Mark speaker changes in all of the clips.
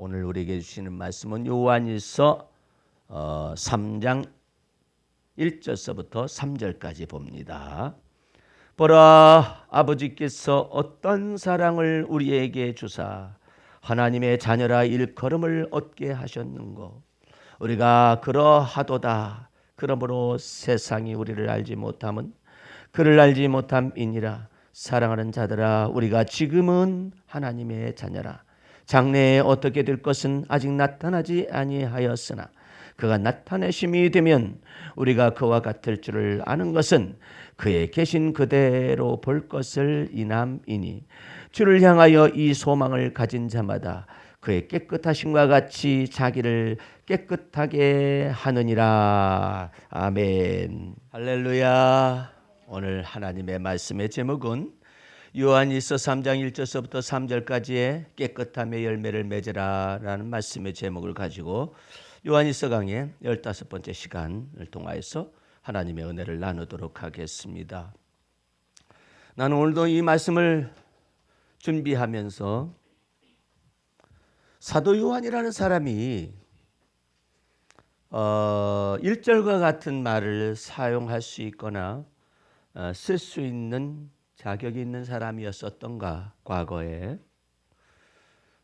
Speaker 1: 오늘 우리에게 주시는 말씀은 요한일서 3장 1절서부터 3절까지 봅니다. 보라, 아버지께서 어떤 사랑을 우리에게 주사 하나님의 자녀라 일컬음을 얻게 하셨는고 우리가 그러하도다. 그러므로 세상이 우리를 알지 못함은 그를 알지 못함이니라. 사랑하는 자들아, 우리가 지금은 하나님의 자녀라. 장래에 어떻게 될 것은 아직 나타나지 아니하였으나 그가 나타내심이 되면 우리가 그와 같을 줄을 아는 것은 그의 계신 그대로 볼 것을 인함이니 주를 향하여 이 소망을 가진 자마다 그의 깨끗하심과 같이 자기를 깨끗하게 하느니라. 아멘. 할렐루야. 오늘 하나님의 말씀의 제목은 요한일서 3장 1절서부터 3절까지의 깨끗함의 열매를 맺으라 라는 말씀의 제목을 가지고 요한일서 강의 15번째 시간을 통하여서 하나님의 은혜를 나누도록 하겠습니다. 나는 오늘도 이 말씀을 준비하면서 사도 요한이라는 사람이 1절과 같은 말을 사용할 수 있거나 쓸 수 있는 자격이 있는 사람이었었던가 과거에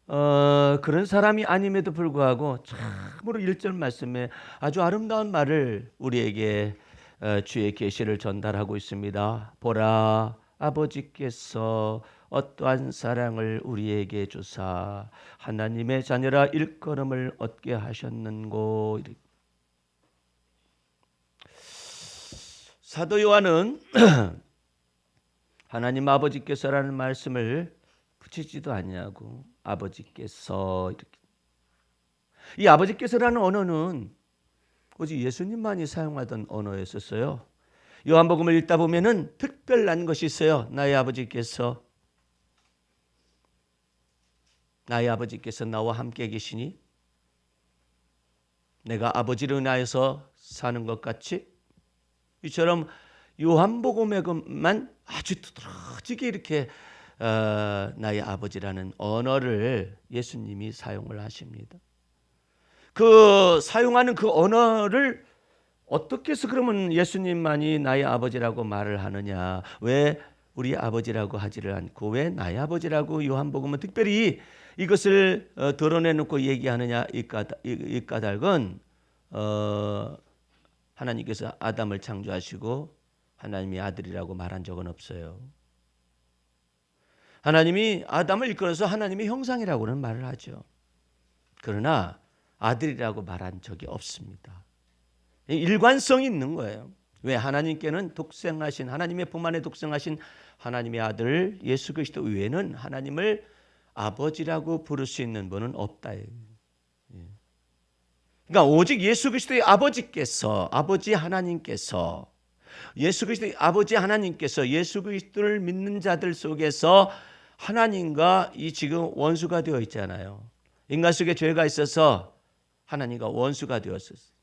Speaker 1: 그런 사람이 아님에도 불구하고 참으로 1절 말씀에 아주 아름다운 말을 우리에게 주의 계시를 전달하고 있습니다. 보라, 아버지께서 어떠한 사랑을 우리에게 주사 하나님의 자녀라 일컬음을 얻게 하셨는고. 사도 요한은 하나님 아버지께서라는 말씀을 붙이지도 않냐고 아버지께서 이렇게. 이 아버지께서라는 언어는 오직 예수님만이 사용하던 언어였었어요. 요한복음을 읽다 보면은 특별한 것이 있어요. 나의 아버지께서 나와 함께 계시니 내가 아버지를 인하여서 사는 것 같이 이처럼 요한복음에만 아주 두드러지게 이렇게 나의 아버지라는 언어를 예수님이 사용을 하십니다. 그 사용하는 그 언어를 어떻게 해서 그러면 예수님만이 나의 아버지라고 말을 하느냐? 왜 우리 아버지라고 하지를 않고 왜 나의 아버지라고 요한복음은 특별히 이것을 드러내놓고 얘기하느냐? 이 까닭은 하나님께서 아담을 창조하시고 하나님이 아들이라고 말한 적은 없어요. 하나님이 아담을 일컬어서 하나님의 형상이라고는 말을 하죠. 그러나 아들이라고 말한 적이 없습니다. 일관성이 있는 거예요. 왜? 하나님께는 독생하신 하나님의 품 안에 독생하신 하나님의 아들 예수 그리스도 외에는 하나님을 아버지라고 부를 수 있는 분은 없다. 그러니까 오직 예수 그리스도의 아버지께서 아버지 하나님께서 예수 그리스도의 아버지 하나님께서 예수 그리스도를 믿는 자들 속에서 하나님과 이 지금 원수가 되어 있잖아요. 인간 속에 죄가 있어서 하나님과 원수가 되었었어요.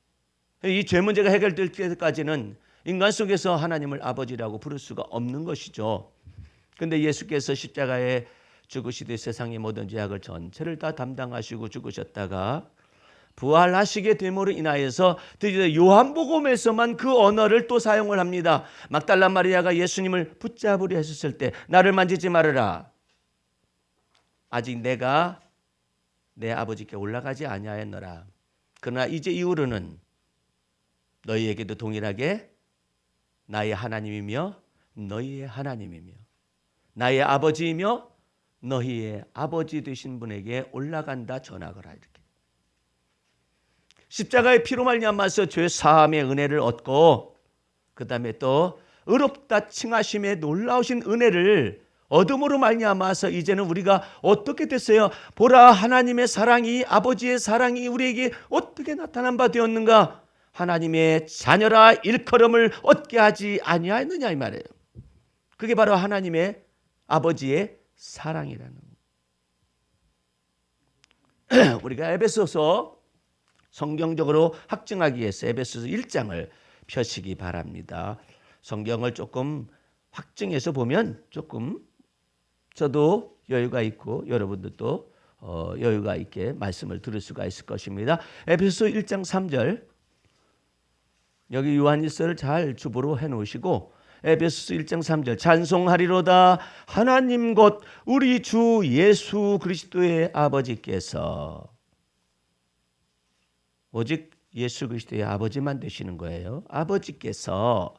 Speaker 1: 이 죄 문제가 해결될 때까지는 인간 속에서 하나님을 아버지라고 부를 수가 없는 것이죠. 그런데 예수께서 십자가에 죽으시되 세상의 모든 죄악을 전체를 다 담당하시고 죽으셨다가 부활하시게 됨으로 인하여서 드디어 요한복음에서만 그 언어를 또 사용을 합니다. 막달라 마리아가 예수님을 붙잡으려 했었을 때 나를 만지지 말아라. 아직 내가 내 아버지께 올라가지 아니하였노라. 그러나 이제 이후로는 너희에게도 동일하게 나의 하나님이며 너희의 하나님이며 나의 아버지이며 너희의 아버지 되신 분에게 올라간다 전하거라. 이렇게 십자가의 피로 말미암아서 죄 사함의 은혜를 얻고 그 다음에 또 의롭다 칭하심의 놀라우신 은혜를 얻음으로 말미암아서 이제는 우리가 어떻게 됐어요? 보라, 하나님의 사랑이 아버지의 사랑이 우리에게 어떻게 나타난 바 되었는가? 하나님의 자녀라 일컬음을 얻게 하지 아니하였느냐 이 말이에요. 그게 바로 하나님의 아버지의 사랑이라는 거예요. 우리가 에베소서 성경적으로 확증하기 위해서 에베소서 1장을 펴시기 바랍니다. 성경을 조금 확증해서 보면 조금 저도 여유가 있고 여러분들도 여유가 있게 말씀을 들을 수가 있을 것입니다. 에베소서 1장 3절 여기 요한일서를 잘 주보로 해놓으시고 에베소서 1장 3절 찬송하리로다 하나님 곧 우리 주 예수 그리스도의 아버지께서 오직 예수 그리스도의 아버지만 되시는 거예요. 아버지께서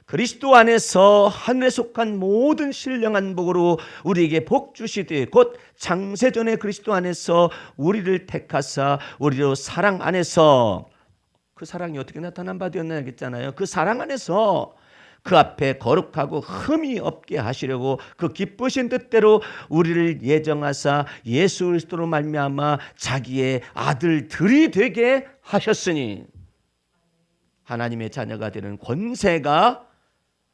Speaker 1: 그리스도 안에서 하늘에 속한 모든 신령한 복으로 우리에게 복 주시되 곧 창세전에 그리스도 안에서 우리를 택하사 우리로 사랑 안에서 그 사랑이 어떻게 나타난 바 되었나 했잖아요. 그 사랑 안에서 그 앞에 거룩하고 흠이 없게 하시려고 그 기쁘신 뜻대로 우리를 예정하사 예수 그리스도로 말미암아 자기의 아들들이 되게 하셨으니 하나님의 자녀가 되는 권세가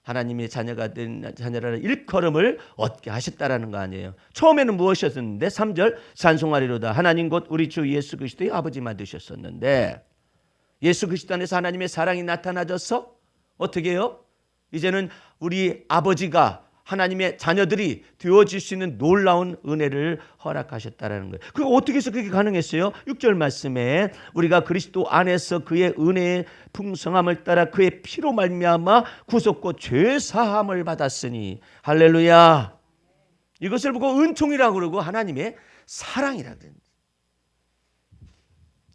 Speaker 1: 하나님의 자녀가 된 자녀라는 일컬음을 얻게 하셨다라는 거 아니에요. 처음에는 무엇이었는데 3절 찬송하리로다 하나님 곧 우리 주 예수 그리스도의 아버지만 되셨었는데 예수 그리스도 안에서 하나님의 사랑이 나타나져서 어떻게 해요? 이제는 우리 아버지가 하나님의 자녀들이 되어질 수 있는 놀라운 은혜를 허락하셨다라는 거예요. 그거 어떻게 해서 그게 가능했어요? 6절 말씀에 우리가 그리스도 안에서 그의 은혜의 풍성함을 따라 그의 피로 말미암아 구속고 죄 사함을 받았으니 할렐루야. 이것을 보고 은총이라고 그러고 하나님의 사랑이라고 그래요.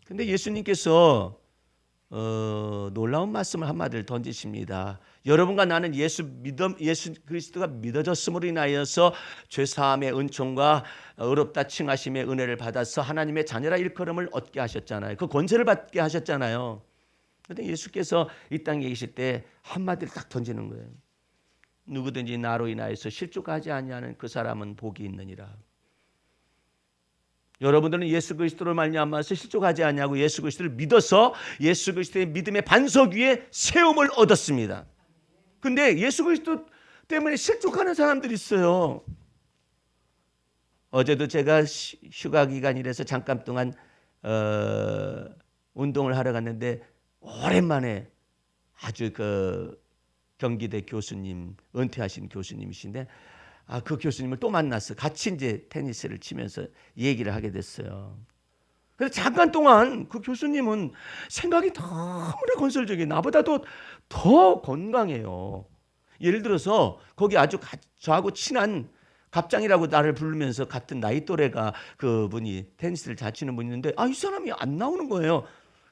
Speaker 1: 근데 예수님께서 놀라운 말씀을 한마디를 던지십니다. 여러분과 나는 예수 그리스도가 믿어졌음으로 인하여서 죄사함의 은총과 의롭다 칭하심의 은혜를 받아서 하나님의 자녀라 일컬음을 얻게 하셨잖아요. 그 권세를 받게 하셨잖아요. 그런데 예수께서 이 땅에 계실 때 한마디를 딱 던지는 거예요. 누구든지 나로 인하여서 실족하지 아니하는 그 사람은 복이 있느니라. 여러분들은 예수 그리스도를 말미암아서 실족하지 않냐고 예수 그리스도를 믿어서 예수 그리스도의 믿음의 반석 위에 세움을 얻었습니다. 근데 예수 그리스도 때문에 실족하는 사람들이 있어요. 어제도 제가 휴가 기간이라서 잠깐 동안 운동을 하러 갔는데 오랜만에 아주 그 경기대 교수님 은퇴하신 교수님이신데 그 교수님을 또 만났어. 같이 이제 테니스를 치면서 얘기를 하게 됐어요. 그래서 잠깐 동안 그 교수님은 생각이 너무나 건설적이에요. 나보다도 더 건강해요. 예를 들어서 거기 아주 저하고 친한 갑장이라고 나를 부르면서 같은 나이 또래가 그분이 테니스를 잘 치는 분이 있는데 이 사람이 안 나오는 거예요.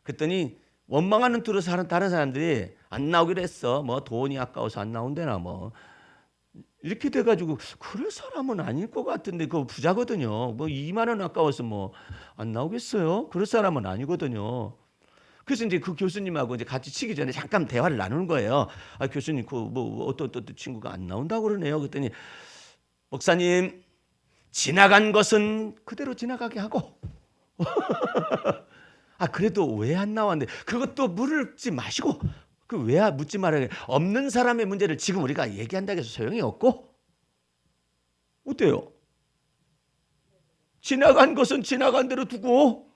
Speaker 1: 그랬더니 원망하는 투로 다른 사람들이 안 나오기로 했어. 뭐 돈이 아까워서 안 나온대나 뭐. 이렇게 돼가지고 그럴 사람은 아닐 것 같은데 그 부자거든요. 뭐 2만 원 아까워서 뭐 안 나오겠어요? 그럴 사람은 아니거든요. 그래서 이제 그 교수님하고 이제 같이 치기 전에 잠깐 대화를 나누는 거예요. 교수님 그 뭐 어떤 친구가 안 나온다고 그러네요. 그랬더니 목사님 지나간 것은 그대로 지나가게 하고 그래도 왜 안 나왔는데 그것도 물을지 마시고 그 왜 묻지 말아야 없는 사람의 문제를 지금 우리가 얘기한다고 해서 소용이 없고 어때요? 지나간 것은 지나간 대로 두고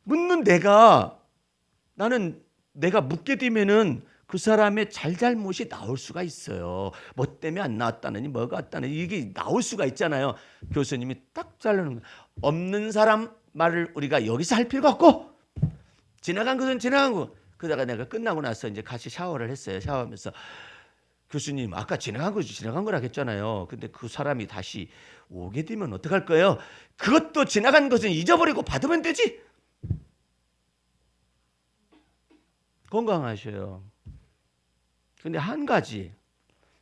Speaker 1: 묻는 나는 내가 묻게 되면은 그 사람의 잘잘못이 나올 수가 있어요. 뭐 때문에 안 나왔다느니 뭐가 왔다느니 이게 나올 수가 있잖아요. 교수님이 딱 자르는 거예요. 없는 사람 말을 우리가 여기서 할 필요가 없고 지나간 것은 지나간 거. 그러다가 내가 끝나고 나서 이제 같이 샤워를 했어요. 샤워하면서 교수님 아까 지나간 거지 지나간 거라 했잖아요. 근데 그 사람이 다시 오게 되면 어떡할 거예요? 그것도 지나간 것은 잊어버리고 받으면 되지. 건강하셔요. 근데 한 가지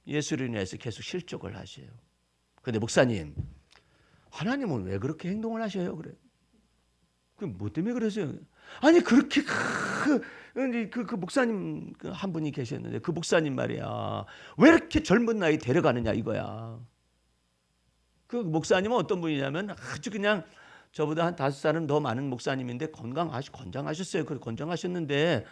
Speaker 1: 예수로 인해서 계속 실족을 하셔요. 근데 목사님 하나님은 왜 그렇게 행동을 하셔요? 그래. 그 뭐 때문에 그러세요? 아니 그렇게 그 목사님 한 분이 계셨는데 그 목사님 말이야 왜 이렇게 젊은 나이 데려가느냐 이거야. 그 목사님은 어떤 분이냐면 아주 그냥 저보다 한 5살은 더 많은 목사님인데 건장하셨어요. 그래 건장하셨는데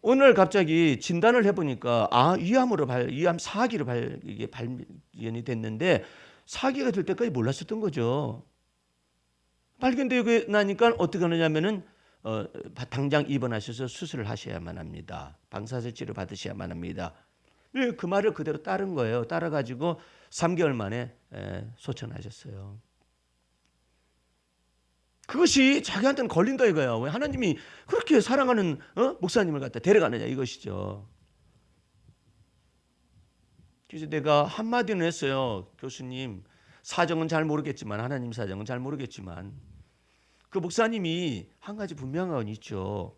Speaker 1: 오늘 갑자기 진단을 해보니까 위암 사기로 발견이 됐는데 사기가 될 때까지 몰랐었던 거죠. 발견되고 나니까 어떻게 하느냐면은 당장 입원하셔서 수술을 하셔야만 합니다. 방사선 치료 받으셔야만 합니다. 그 말을 그대로 따른 거예요. 따라가지고 3개월 만에 소천하셨어요. 그것이 자기한테는 걸린다 이거야. 왜 하나님이 그렇게 사랑하는 목사님을 갖다 데려가느냐 이것이죠. 그래서 내가 한마디는 했어요. 교수님, 사정은 잘 모르겠지만, 하나님 사정은 잘 모르겠지만, 그 목사님이 한 가지 분명한 건 있죠.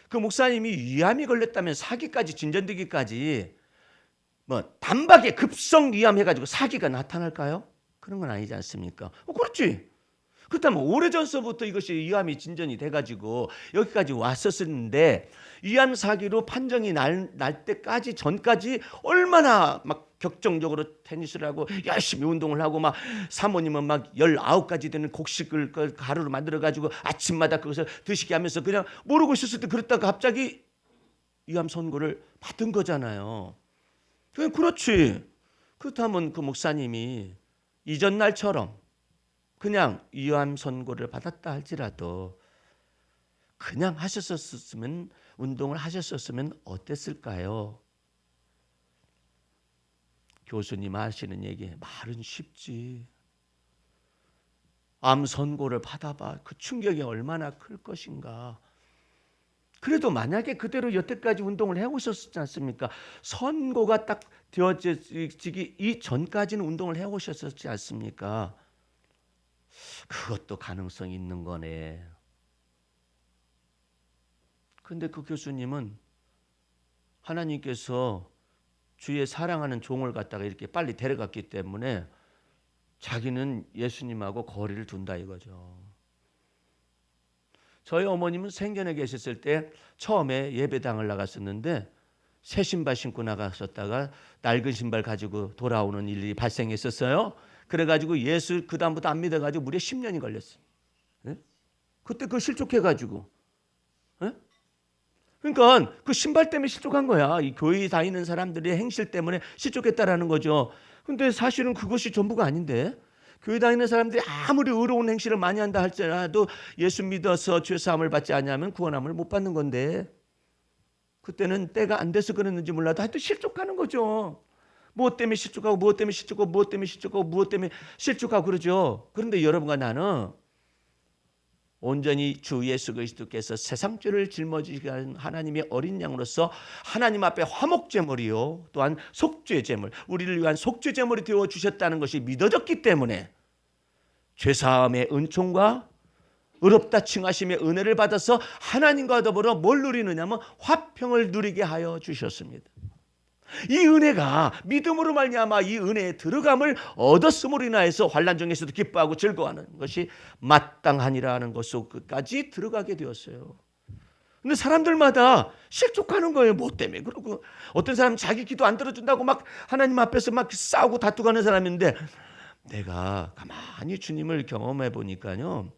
Speaker 1: 그 목사님이 위암이 걸렸다면 사기까지 진전되기까지 단박에 급성 위암해가지고 사기가 나타날까요? 그런 건 아니지 않습니까? 그렇지. 그렇다면 오래전서부터 이것이 위암이 진전이 돼가지고 여기까지 왔었는데 위암 사기로 판정이 날 때까지 전까지 얼마나 막 격정적으로 테니스를 하고 열심히 운동을 하고 막 사모님은 막 19가지 되는 곡식을 가루로 만들어가지고 아침마다 그것을 드시게 하면서 그냥 모르고 있었을 때 그랬다가 갑자기 위암 선고를 받은 거잖아요. 그렇지. 그렇다면 그 목사님이 이전 날처럼 그냥 위암 선고를 받았다 할지라도 그냥 하셨었으면, 운동을 하셨었으면 어땠을까요? 교수님 하시는 얘기, 말은 쉽지. 암 선고를 받아봐. 그 충격이 얼마나 클 것인가. 그래도 만약에 그대로 여태까지 운동을 해오셨지 않습니까? 선고가 딱 되어지기 이전까지는 운동을 해오셨었지 않습니까? 그것도 가능성이 있는 거네. 근데 그 교수님은 하나님께서 주의 사랑하는 종을 갖다가 이렇게 빨리 데려갔기 때문에 자기는 예수님하고 거리를 둔다 이거죠. 저희 어머님은 생전에 계셨을 때 처음에 예배당을 나갔었는데 새 신발 신고 나갔었다가 낡은 신발 가지고 돌아오는 일이 발생했었어요. 그래가지고 예수 그 다음부터 안 믿어가지고 무려 10년이 걸렸어요. 네? 그때 그 실족해가지고. 네? 그러니까 그 신발 때문에 실족한 거야. 이 교회 다니는 사람들의 행실 때문에 실족했다라는 거죠. 근데 사실은 그것이 전부가 아닌데 교회 다니는 사람들이 아무리 의로운 행실을 많이 한다 할지라도 예수 믿어서 죄 사함을 받지 않으면 구원함을 못 받는 건데 그때는 때가 안 돼서 그랬는지 몰라도 하여튼 실족하는 거죠. 무엇 때문에 실족하고 무엇 때문에 실족하고 무엇 때문에 실족하고 무엇 때문에 실족하고 그러죠. 그런데 여러분과 나는 온전히 주 예수 그리스도께서 세상 죄를 짊어지게 한 하나님의 어린 양으로서 하나님 앞에 화목제물이요 또한 속죄제물, 우리를 위한 속죄제물이 되어 주셨다는 것이 믿어졌기 때문에 죄사함의 은총과 의롭다 칭하심의 은혜를 받아서 하나님과 더불어 뭘 누리느냐면 화평을 누리게 하여 주셨습니다. 이 은혜가 믿음으로 말미암아 이 은혜에 들어감을 얻었음으로 인하여서 환난 중에서도 기뻐하고 즐거워하는 것이 마땅하니라 하는 것까지 들어가게 되었어요. 근데 사람들마다 실족하는 거예요. 뭐 때문에 그러고 어떤 사람은 자기 기도 안 들어준다고 막 하나님 앞에서 막 싸우고 다투고 하는 사람인데 내가 가만히 주님을 경험해 보니까요.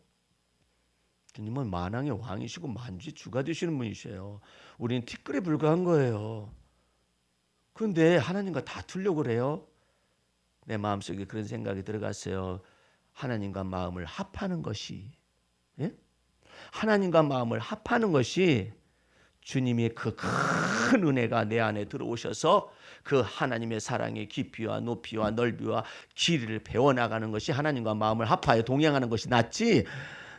Speaker 1: 주님은 만왕의 왕이시고 만주의 주가 되시는 분이세요. 우리는 티끌에 불과한 거예요. 그런데 하나님과 다투려고 그래요. 내 마음속에 그런 생각이 들어갔어요. 하나님과 마음을 합하는 것이 하나님과 마음을 합하는 것이 주님의 그 큰 은혜가 내 안에 들어오셔서 그 하나님의 사랑의 깊이와 높이와 넓이와 길이를 배워나가는 것이 하나님과 마음을 합하여 동행하는 것이 낫지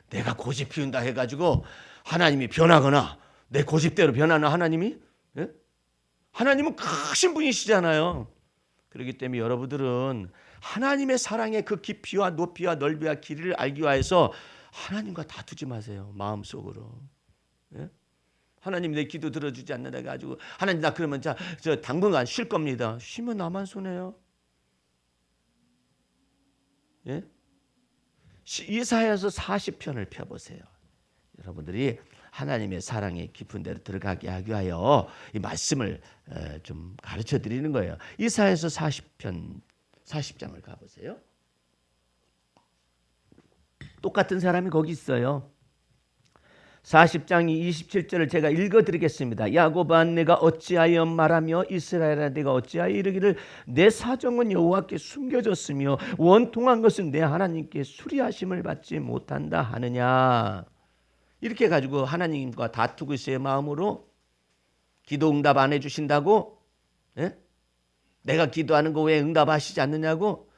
Speaker 1: 내가 고집 피운다 해가지고 하나님이 변하거나 내 고집대로 변하는 하나님이 하나님은 크신 분이시잖아요. 그렇기 때문에 여러분들은 하나님의 사랑의 그 깊이와 높이와 넓이와 길이를 알기 위해서 하나님과 다투지 마세요. 마음속으로. 하나님 내 기도 들어주지 않는다 해가지고 하나님 나 그러면 저 당분간 쉴 겁니다. 쉬면 나만 손해요. 이사야서 40편을 펴보세요. 여러분들이 하나님의 사랑에 깊은 데로 들어가게 하기 위하여 이 말씀을 좀 가르쳐 드리는 거예요. 이사야서 40편 40장을 가보세요. 똑같은 사람이 거기 있어요. 40장이 27절을 제가 읽어드리겠습니다. 야곱아 내가 어찌하여 말하며 이스라엘아 내가 어찌하여 이르기를 내 사정은 여호와께 숨겨졌으며 원통한 것은 내 하나님께 수리하심을 받지 못한다 하느냐. 이렇게 가지고 하나님과 다투고 있어요. 마음으로 기도 응답 안 해주신다고 내가 기도하는 거 왜 응답하시지 않느냐고.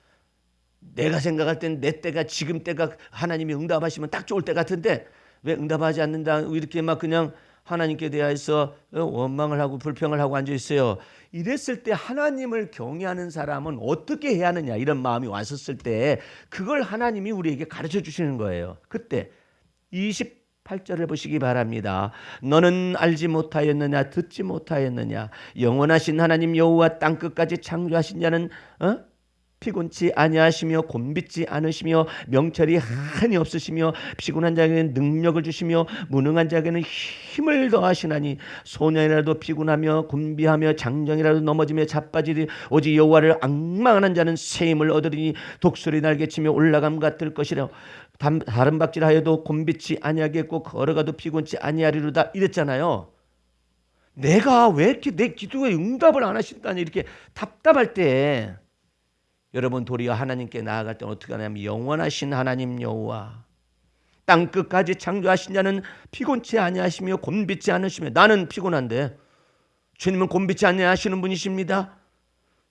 Speaker 1: 내가 생각할 땐 내 때가 지금 때가 하나님이 응답하시면 딱 좋을 때 같은데 왜 응답하지 않는다 이렇게 막 그냥 하나님께 대하여서 원망을 하고 불평을 하고 앉아 있어요. 이랬을 때 하나님을 경외하는 사람은 어떻게 해야 하느냐 이런 마음이 왔었을 때 그걸 하나님이 우리에게 가르쳐 주시는 거예요. 그때 28절을 보시기 바랍니다. 너는 알지 못하였느냐 듣지 못하였느냐 영원하신 하나님 여호와 땅끝까지 창조하신 자는 피곤치 아니하시며 곤빗지 않으시며 명철이 한이 없으시며 피곤한 자에게는 능력을 주시며 무능한 자에게는 힘을 더하시나니 소년이라도 피곤하며 곤비하며 장정이라도 넘어지며 자빠지리 오직 여호와를 앙망하는 자는 새 힘을 얻으리니 독수리 날개치며 올라감 같을 것이라 다른 박질하여도 곤빗지 아니하겠고 걸어가도 피곤치 아니하리로다 이랬잖아요. 내가 왜 이렇게 내 기도에 응답을 안 하신다니 이렇게 답답할 때 여러분 도리어 하나님께 나아갈 때는 어떻게 하냐면 영원하신 하나님 여호와 땅끝까지 창조하신 자는 피곤치 아니하시며 곤빗지 않으시며 나는 피곤한데 주님은 곤빗지 아니하시는 분이십니다.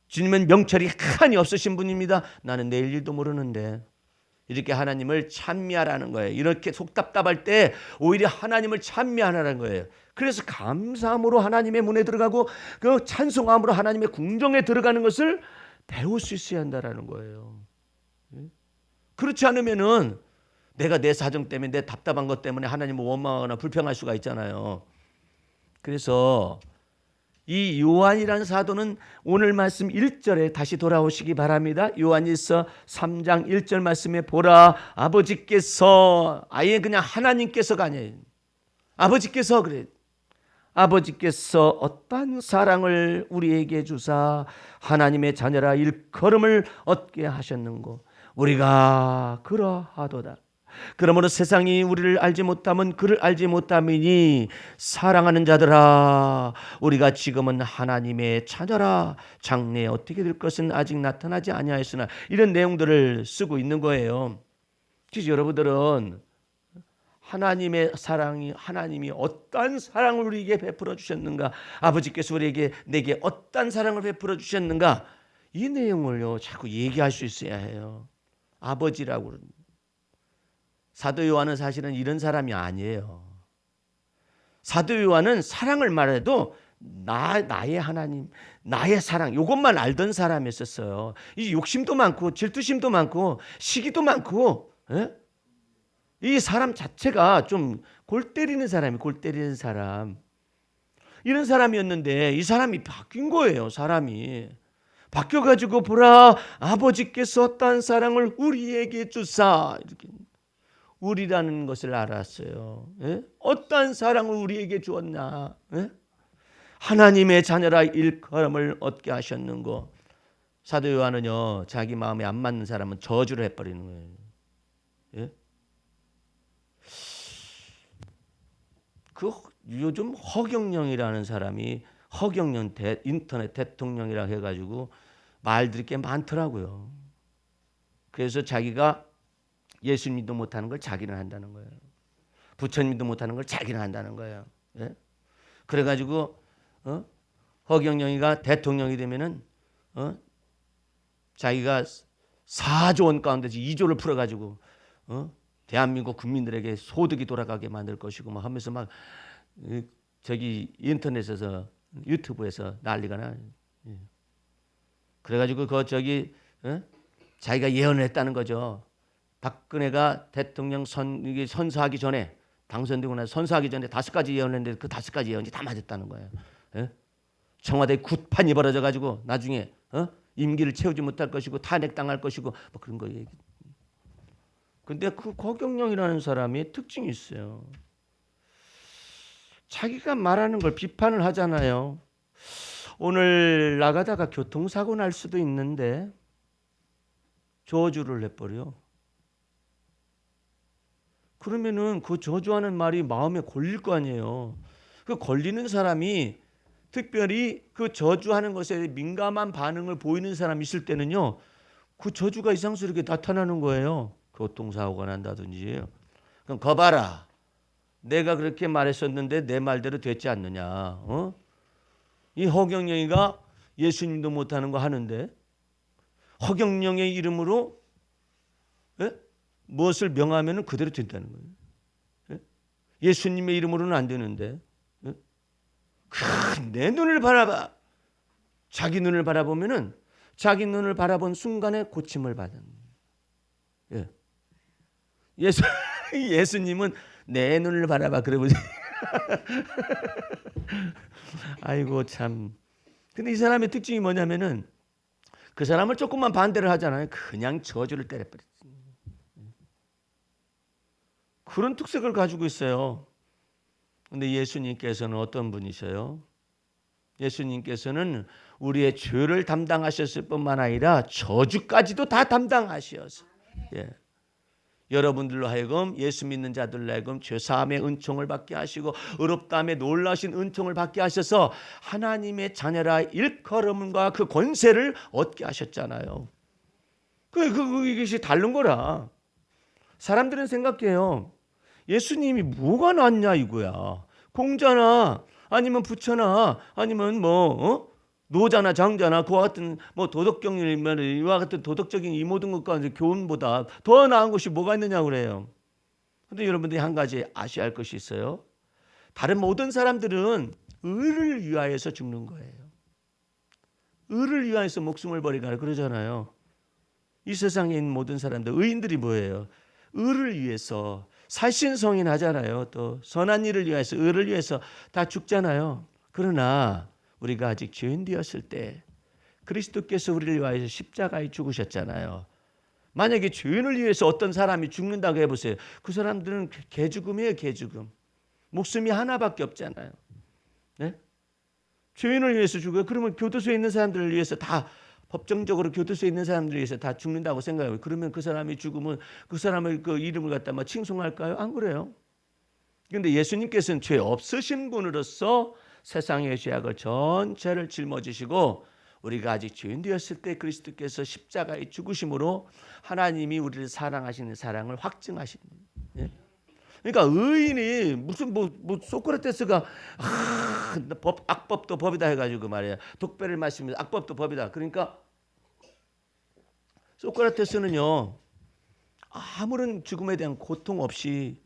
Speaker 1: 주님은 명철이 한이 없으신 분입니다. 나는 내일 일도 모르는데 이렇게 하나님을 찬미하라는 거예요. 이렇게 속 답답할 때 오히려 하나님을 찬미하라는 거예요. 그래서 감사함으로 하나님의 문에 들어가고 그 찬송함으로 하나님의 궁정에 들어가는 것을 배울 수 있어야 한다라는 거예요. 그렇지 않으면은 내가 내 사정 때문에 내 답답한 것 때문에 하나님을 원망하거나 불평할 수가 있잖아요. 그래서 이 요한이라는 사도는 오늘 말씀 1절에 다시 돌아오시기 바랍니다. 요한일서 3장 1절 말씀에 보라 아버지께서 아예 그냥 하나님께서가 아니에요. 아버지께서 그래. 아버지께서 어떠한 사랑을 우리에게 주사 하나님의 자녀라 일컬음을 얻게 하셨는고 우리가 그러하도다. 그러므로 세상이 우리를 알지 못하면 그를 알지 못함이니 사랑하는 자들아 우리가 지금은 하나님의 자녀라 장래에 어떻게 될 것은 아직 나타나지 아니하였으나 이런 내용들을 쓰고 있는 거예요. 그래서 여러분들은 하나님의 사랑이 하나님이 어떠한 사랑을 우리에게 베풀어 주셨는가 아버지께서 우리에게 내게 어떠한 사랑을 베풀어 주셨는가 이 내용을요 자꾸 얘기할 수 있어야 해요. 아버지라고 그럽니다. 사도 요한은 사실은 이런 사람이 아니에요. 사도 요한은 사랑을 말해도 나의 하나님 나의 사랑 이것만 알던 사람이었어요. 이 욕심도 많고 질투심도 많고 시기도 많고 이 사람 자체가 좀 골 때리는 사람이 골 때리는 사람 이런 사람이었는데 이 사람이 바뀐 거예요. 사람이 바뀌어가지고 보라 아버지께서 어떠한 사랑을 우리에게 주사 이렇게 우리라는 것을 알았어요. 어떠한 사랑을 우리에게 주었나 하나님의 자녀라 일컬음을 얻게 하셨는고 사도 요한은요 자기 마음에 안 맞는 사람은 저주를 해버리는 거예요. 그 요즘 허경영이라는 사람이 허경영 인터넷 대통령이라고 해가지고 말들이 꽤 많더라고요. 그래서 자기가 예수님도 못하는 걸 자기는 한다는 거예요. 부처님도 못하는 걸 자기는 한다는 거예요. 그래가지고 허경영이가 대통령이 되면은 자기가 4조 원 가운데서 2조를 풀어가지고 대한민국 국민들에게 소득이 돌아가게 만들 것이고 막 하면서 막 저기 인터넷에서 유튜브에서 난리가 나. 그래가지고 자기가 예언을 했다는 거죠. 박근혜가 대통령 선서하기 전에 당선되고 나서 선서하기 전에 5가지 예언을 했는데 그 5가지 예언이 다 맞았다는 거예요. 청와대에 굿판이 벌어져가지고 나중에 임기를 채우지 못할 것이고 탄핵당할 것이고 뭐 그런 거 얘기. 근데 그 허경영이라는 사람이 특징이 있어요. 자기가 말하는 걸 비판을 하잖아요. 오늘 나가다가 교통사고 날 수도 있는데 저주를 해버려. 그러면은 그 저주하는 말이 마음에 걸릴 거 아니에요. 그 걸리는 사람이 특별히 그 저주하는 것에 민감한 반응을 보이는 사람이 있을 때는요. 그 저주가 이상스럽게 나타나는 거예요. 교통사고가 난다든지. 그럼 거봐라. 내가 그렇게 말했었는데 내 말대로 됐지 않느냐. 이 허경영이가 예수님도 못하는 거 하는데 허경영의 이름으로 무엇을 명하면 그대로 된다는 거예요. 예수님의 이름으로는 안 되는데 내 눈을 바라봐. 자기 눈을 바라보면은 자기 눈을 바라본 순간에 고침을 받는 거예요. 예수님은 내 눈을 바라봐 그래 보지. 아이고 참. 근데 이 사람의 특징이 뭐냐면은 그 사람을 조금만 반대를 하잖아요. 그냥 저주를 때려버렸지. 그런 특색을 가지고 있어요. 근데 예수님께서는 어떤 분이셔요? 예수님께서는 우리의 죄를 담당하셨을 뿐만 아니라 저주까지도 다 담당하셔서 여러분들로 하여금 예수 믿는 자들로 하여금 죄사함의 은총을 받게 하시고 의롭다함의 놀라신 은총을 받게 하셔서 하나님의 자녀라 일컬음과 그 권세를 얻게 하셨잖아요. 이것이 다른 거라. 사람들은 생각해요. 예수님이 뭐가 낫냐 이거야. 공자나 아니면 부처나 아니면 노자나 장자나 그와 같은 이와 같은 도덕적인 이 모든 것과 교훈보다 더 나은 것이 뭐가 있느냐고 그래요. 그런데 여러분들이 한 가지 아셔야 할 것이 있어요. 다른 모든 사람들은 의를 위하여서 죽는 거예요. 의를 위하여서 목숨을 버리거나 그러잖아요. 이 세상에 있는 모든 사람들 의인들이 뭐예요? 의를 위해서 살신성인 하잖아요. 또 선한 일을 위해서 의를 위해서 다 죽잖아요. 그러나 우리가 아직 죄인 되었을 때 그리스도께서 우리를 위하여 십자가에 죽으셨잖아요. 만약에 죄인을 위해서 어떤 사람이 죽는다고 해보세요. 그 사람들은 개죽음이에요. 개죽음. 목숨이 하나밖에 없잖아요. 네? 죄인을 위해서 죽어요. 그러면 교도소에 있는 사람들을 위해서 다 법정적으로 교도소에 있는 사람들을 위해서 다 죽는다고 생각해요. 그러면 그 사람이 죽으면 그 사람을 그 이름을 갖다 칭송할까요? 안 그래요. 그런데 예수님께서는 죄 없으신 분으로서 세상의 죄악을 전체를 짊어지시고 우리가 아직 죄인 되었을 때 그리스도께서 십자가에 죽으심으로 하나님이 우리를 사랑하시는 사랑을 확증하신 거예요. 그러니까 의인이 무슨 소크라테스가 악법도 법이다 해가지고 말이야. 독배를 마시면서 악법도 법이다. 그러니까 소크라테스는요 아무런 죽음에 대한 고통 없이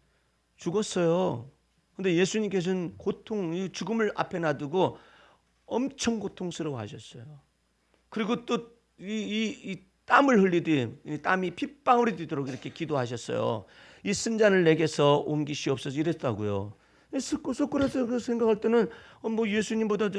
Speaker 1: 죽었어요. 근데 예수님께서는 죽음을 앞에 놔두고 엄청 고통스러워하셨어요. 그리고 또 이 땀을 흘리듯 땀이 핏방울이 되도록 이렇게 기도하셨어요. 이 쓴잔을 내게서 옮기시옵소서 이랬다고요. 소크라테스가 생각할 때는 예수님보다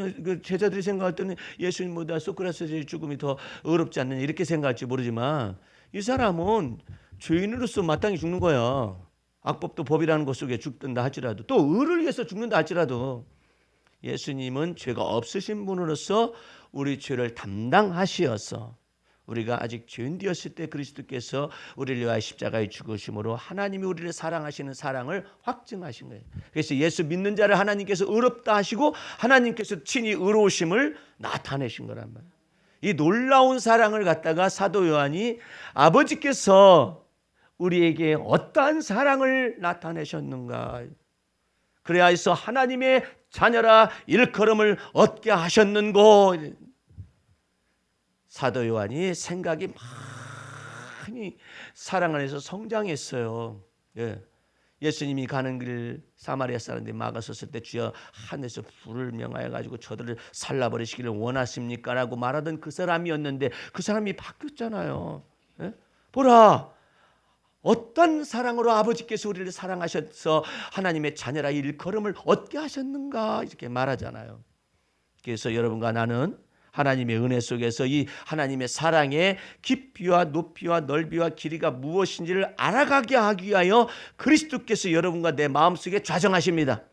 Speaker 1: 제자들이 생각할 때는 예수님보다 소크라테스의 죽음이 더 어렵지 않느냐 이렇게 생각할지 모르지만 이 사람은 죄인으로서 마땅히 죽는 거야. 악법도 법이라는 것 속에 죽든다 할지라도 또 의를 위해서 죽는다 할지라도 예수님은 죄가 없으신 분으로서 우리 죄를 담당하시어서 우리가 아직 죄인 되었을 때 그리스도께서 우리를 위하여 십자가에 죽으심으로 하나님이 우리를 사랑하시는 사랑을 확증하신 거예요. 그래서 예수 믿는 자를 하나님께서 의롭다 하시고 하나님께서 친히 의로우심을 나타내신 거란 말이에요. 이 놀라운 사랑을 갖다가 사도 요한이 아버지께서 우리에게 어떠한 사랑을 나타내셨는가 그래야 해서 하나님의 자녀라 일컬음을 얻게 하셨는고 사도 요한이 생각이 많이 사랑 안에서 성장했어요. 예수님이 가는 길 사마리아 사람들이 막았었을 때 주여 하늘에서 불을 명하여 가지고 저들을 살라버리시기를 원하십니까? 라고 말하던 그 사람이었는데 그 사람이 바뀌었잖아요. 보라 어떤 사랑으로 아버지께서 우리를 사랑하셔서 하나님의 자녀라 일컬음을 얻게 하셨는가 이렇게 말하잖아요. 그래서 여러분과 나는 하나님의 은혜 속에서 이 하나님의 사랑의 깊이와 높이와 넓이와 길이가 무엇인지를 알아가게 하기 위하여 그리스도께서 여러분과 내 마음속에 좌정하십니다.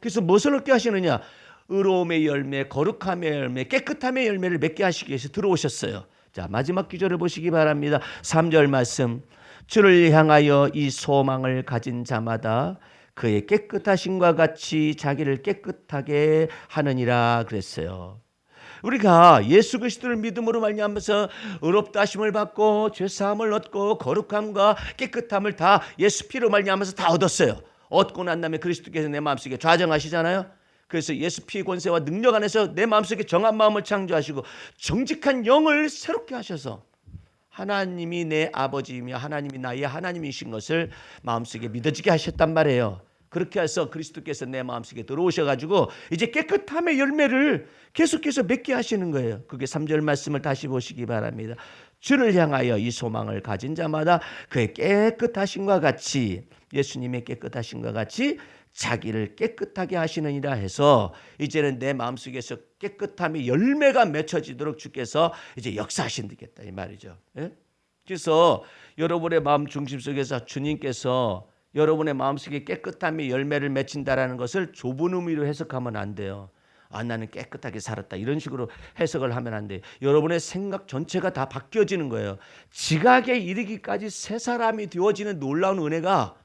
Speaker 1: 그래서 무엇을 얻게 하시느냐? 의로움의 열매, 거룩함의 열매, 깨끗함의 열매를 맺게 하시기 위해서 들어오셨어요. 자, 마지막 구절을 보시기 바랍니다. 3절 말씀. 주를 향하여 이 소망을 가진 자마다 그의 깨끗하심과 같이 자기를 깨끗하게 하느니라 그랬어요. 우리가 예수 그리스도를 믿음으로 말미암아서 의롭다 하심을 받고 죄사함을 얻고 거룩함과 깨끗함을 다 예수 피로 말미암아서 다 얻었어요. 얻고 난 다음에 그리스도께서 내 마음속에 좌정하시잖아요. 그래서 예수 피의 권세와 능력 안에서 내 마음속에 정한 마음을 창조하시고 정직한 영을 새롭게 하셔서 하나님이 내 아버지이며 하나님이 나의 하나님이신 것을 마음속에 믿어지게 하셨단 말이에요. 그렇게 해서 그리스도께서 내 마음속에 들어오셔가지고 이제 깨끗함의 열매를 계속해서 맺게 하시는 거예요. 그게 3절 말씀을 다시 보시기 바랍니다. 주를 향하여 이 소망을 가진 자마다 그의 깨끗하심과 같이, 예수님의 깨끗하심과 같이 자기를 깨끗하게 하시느니라 해서 이제는 내 마음속에서 깨끗함의 열매가 맺혀지도록 주께서 이제 역사하신다겠다 이 말이죠. 예? 그래서 여러분의 마음 중심 속에서 주님께서 여러분의 마음속에 깨끗함의 열매를 맺힌다라는 것을 좁은 의미로 해석하면 안 돼요. 아, 나는 깨끗하게 살았다 이런 식으로 해석을 하면 안 돼요. 여러분의 생각 전체가 다 바뀌어지는 거예요. 지각에 이르기까지 새 사람이 되어지는 놀라운 은혜가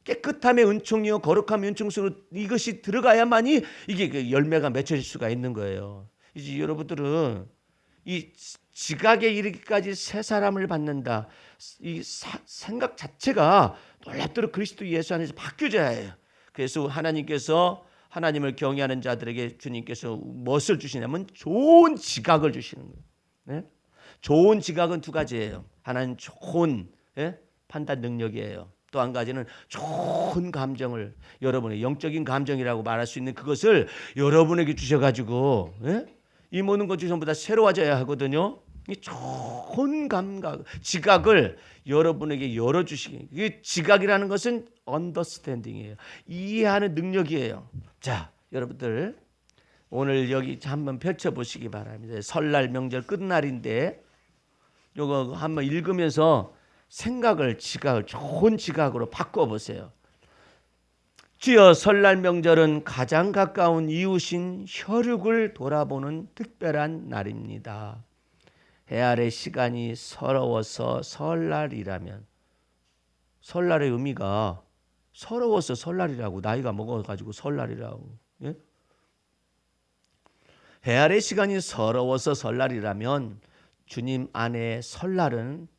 Speaker 1: 깨끗함의 은총이요 거룩함의 은총수로 이것이 들어가야만이 이게 그 열매가 맺혀질 수가 있는 거예요. 이제 여러분들은 이 지각에 이르기까지 새 사람을 받는다. 이 생각 자체가 놀랍도록 그리스도 예수 안에서 바뀌어져야 해요. 그래서 하나님께서 하나님을 경외하는 자들에게 주님께서 무엇을 주시냐면 좋은 지각을 주시는 거예요. 네? 좋은 지각은 두 가지예요. 하나는 좋은 판단 능력이에요. 또 한 가지는 좋은 감정을, 여러분의 영적인 감정이라고 말할 수 있는 그것을 여러분에게 주셔가지고 이 모든 것 전부 다 새로워져야 하거든요. 이 좋은 감각, 지각을 여러분에게 열어주시기. 이 지각이라는 것은 언더스탠딩이에요. 이해하는 능력이에요. 자, 여러분들 오늘 여기 한번 펼쳐보시기 바랍니다. 설날 명절 끝날인데 이거 한번 읽으면서 생각을 지각을 좋은 지각으로 바꿔보세요. 주여, 설날 명절은 가장 가까운 이웃인 혈육을 돌아보는 특별한 날입니다. 해 아래 시간이 서러워서 설날이라면, 설날의 의미가 서러워서 설날이라고, 나이가 먹어가지고 설날이라고. 예? 해 아래 시간이 서러워서 설날이라면 주님 안에 설날은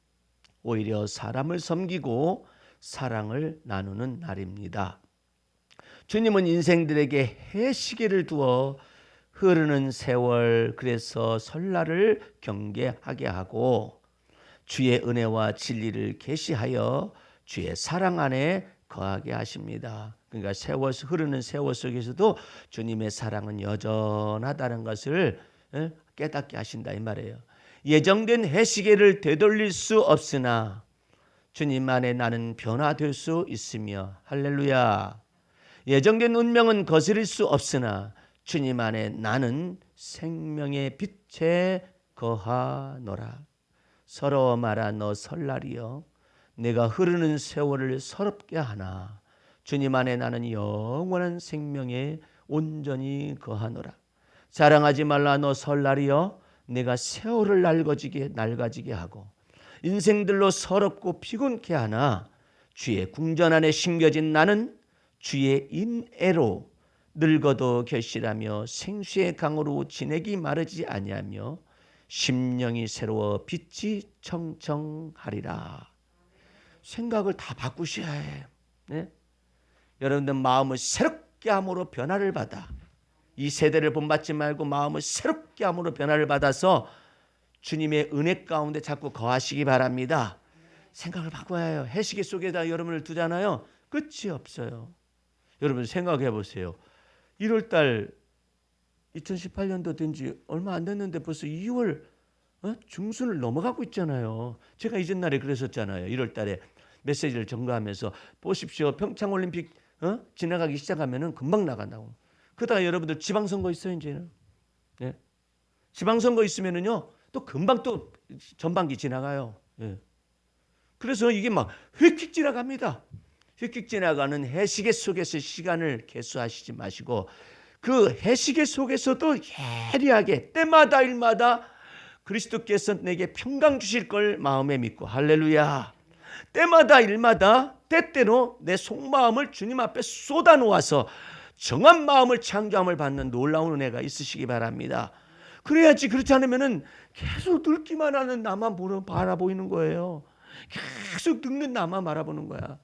Speaker 1: 오히려 사람을 섬기고 사랑을 나누는 날입니다. 주님은 인생들에게 해시계를 두어 흐르는 세월, 그래서 설날을 경계하게 하고 주의 은혜와 진리를 계시하여 주의 사랑 안에 거하게 하십니다. 그러니까 흐르는 세월 속에서도 주님의 사랑은 여전하다는 것을 깨닫게 하신다 이 말이에요. 예정된 해시계를 되돌릴 수 없으나 주님 안에 나는 변화될 수 있으며, 할렐루야. 예정된 운명은 거스릴 수 없으나 주님 안에 나는 생명의 빛에 거하노라. 서러워 마라 너 설날이여, 내가 흐르는 세월을 서럽게 하나 주님 안에 나는 영원한 생명에 온전히 거하노라. 자랑하지 말라 너 설날이여, 내가 세월을 낡아지게 하고 인생들로 서럽고 피곤케 하나 주의 궁전 안에 심겨진 나는 주의 인애로 늙어도 결실하며 생수의 강으로 진액이 마르지 아니하며 심령이 새로워 빛이 청청하리라. 생각을 다 바꾸셔야 해요. 네? 여러분들 마음을 새롭게 함으로 변화를 받아, 이 세대를 본받지 말고 마음을 새롭게 함으로 변화를 받아서 주님의 은혜 가운데 자꾸 거하시기 바랍니다. 생각을 바꿔야 해요. 해시계 속에다 여러분을 두잖아요. 끝이 없어요. 여러분 생각해 보세요. 1월달 2018년도 된 지 얼마 안 됐는데 벌써 2월 중순을 넘어가고 있잖아요. 제가 이전날에 그랬었잖아요. 1월달에 메시지를 전가하면서 보십시오. 평창올림픽 지나가기 시작하면 금방 나간다고. 그러다가 여러분들 지방선거 있어요 이제는. 네? 지방선거 있으면은요 또 금방 또 전반기 지나가요. 네. 그래서 이게 막 휙휙 지나갑니다. 휙휙 지나가는 해시계 속에서 시간을 계수하시지 마시고 그 해시계 속에서도 예리하게 때마다 일마다 그리스도께서 내게 평강 주실 걸 마음에 믿고, 할렐루야. 때마다 일마다 때때로 내 속마음을 주님 앞에 쏟아놓아서 정한 마음을 창조함을 받는 놀라운 은혜가 있으시기 바랍니다. 그래야지. 그렇지 않으면은 계속 늙기만 하는 나만 바라보이는 거예요. 계속 늙는 나만 바라보는 거야.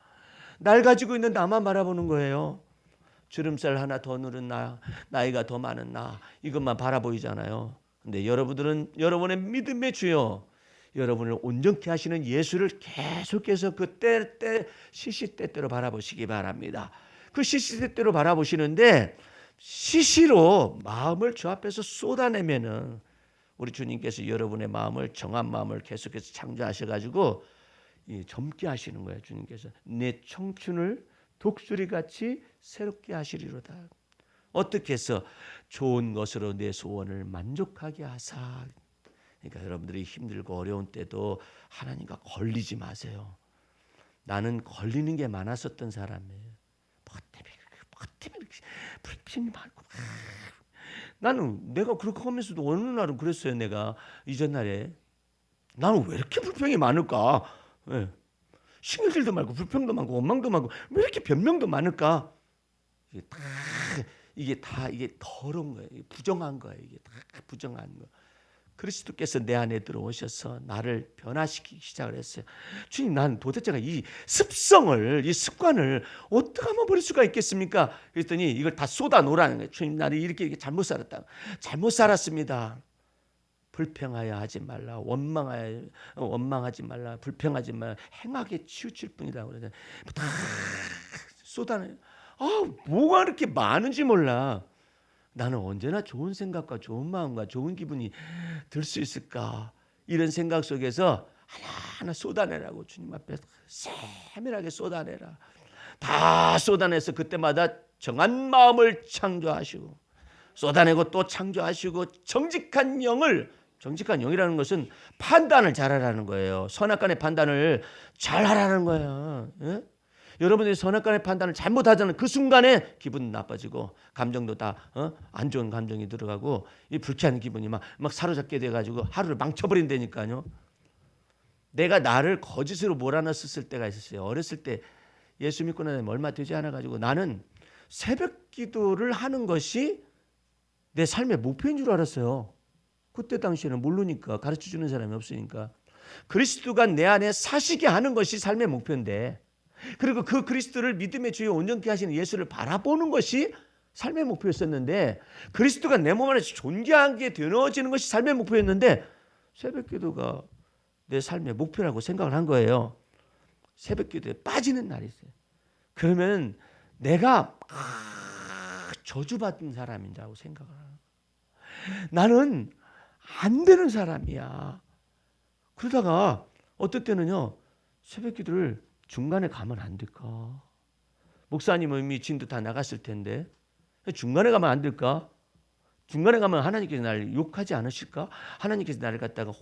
Speaker 1: 날 가지고 있는 나만 바라보는 거예요. 주름살 하나 더 누른 나이가 더 많은 이것만 바라보이잖아요. 근데 여러분들은 여러분의 믿음의 주여, 여러분을 온전케 하시는 예수를 계속해서 그 시시때때로 바라보시기 바랍니다. 그 시시때때로 바라보시는데 시시로 마음을 주 앞에서 쏟아내면은 우리 주님께서 여러분의 마음을, 정한 마음을 계속해서 창조하셔가지고 젊게 하시는 거예요. 주님께서 내 청춘을 독수리같이 새롭게 하시리로다. 어떻게 해서? 좋은 것으로 내 소원을 만족하게 하사. 그러니까 여러분들이 힘들고 어려운 때도 하나님과 걸리지 마세요. 나는 걸리는 게 많았었던 사람이에요. 뭐 때문에 불평이 많고. 나는 내가 그렇게 하면서도 어느 날은 그랬어요. 내가 이전 날에 나는 왜 이렇게 불평이 많을까? 네. 신경질도 많고 불평도 많고 원망도 많고 왜 이렇게 변명도 많을까? 이게 다 더러운 거예요. 부정한 거예요. 이게 다 부정한 거. 그리스도께서 내 안에 들어오셔서 나를 변화시키기 시작을 했어요. 주님, 난 도대체가 이 습성을, 이 습관을 어떻게 하면 버릴 수가 있겠습니까? 그랬더니 이걸 다 쏟아 놓으라는 거예요. 주님, 나를 이렇게 잘못 살았다. 잘못 살았습니다. 불평하여 하지 말라. 원망하지 말라. 불평하지 말라. 행하게 치우칠 뿐이다. 그러잖아요. 다 쏟아내요. 뭐가 이렇게 많은지 몰라. 나는 언제나 좋은 생각과 좋은 마음과 좋은 기분이 들 수 있을까? 이런 생각 속에서 하나하나 쏟아내라고 주님 앞에 세밀하게 쏟아내라. 다 쏟아내서 그때마다 정한 마음을 창조하시고 쏟아내고 또 창조하시고 정직한 영이라는 것은 판단을 잘하라는 거예요. 선악간의 판단을 잘하라는 거예요. 예? 여러분들이 선악간의 판단을 잘못하자는 그 순간에 기분 나빠지고 감정도 다 안 좋은 감정이 들어가고 이 불쾌한 기분이 막 사로잡게 돼가지고 하루를 망쳐버린다니까요. 내가 나를 거짓으로 몰아넣었을 때가 있었어요. 어렸을 때 예수 믿고 나면 얼마 되지 않아가지고 나는 새벽 기도를 하는 것이 내 삶의 목표인 줄 알았어요. 그때 당시에는 모르니까, 가르쳐주는 사람이 없으니까. 그리스도가 내 안에 사시게 하는 것이 삶의 목표인데, 그리고 그 그리스도를 믿음의 주여 온전케 하시는 예수를 바라보는 것이 삶의 목표였었는데, 그리스도가 내 몸 안에서 존귀하게 되어지는 것이 삶의 목표였는데, 새벽 기도가 내 삶의 목표라고 생각을 한 거예요. 새벽 기도에 빠지는 날이 있어요. 그러면 내가 저주받은 사람이라고 생각을 하는 거예요. 나는 안 되는 사람이야. 그러다가 어떨 때는요, 새벽 기도를 중간에 가면 안 될까? 목사님은 이미 진도 다 나갔을 텐데 중간에 가면 안 될까? 중간에 가면 하나님께서 나를 욕하지 않으실까? 하나님께서 나를 갖다가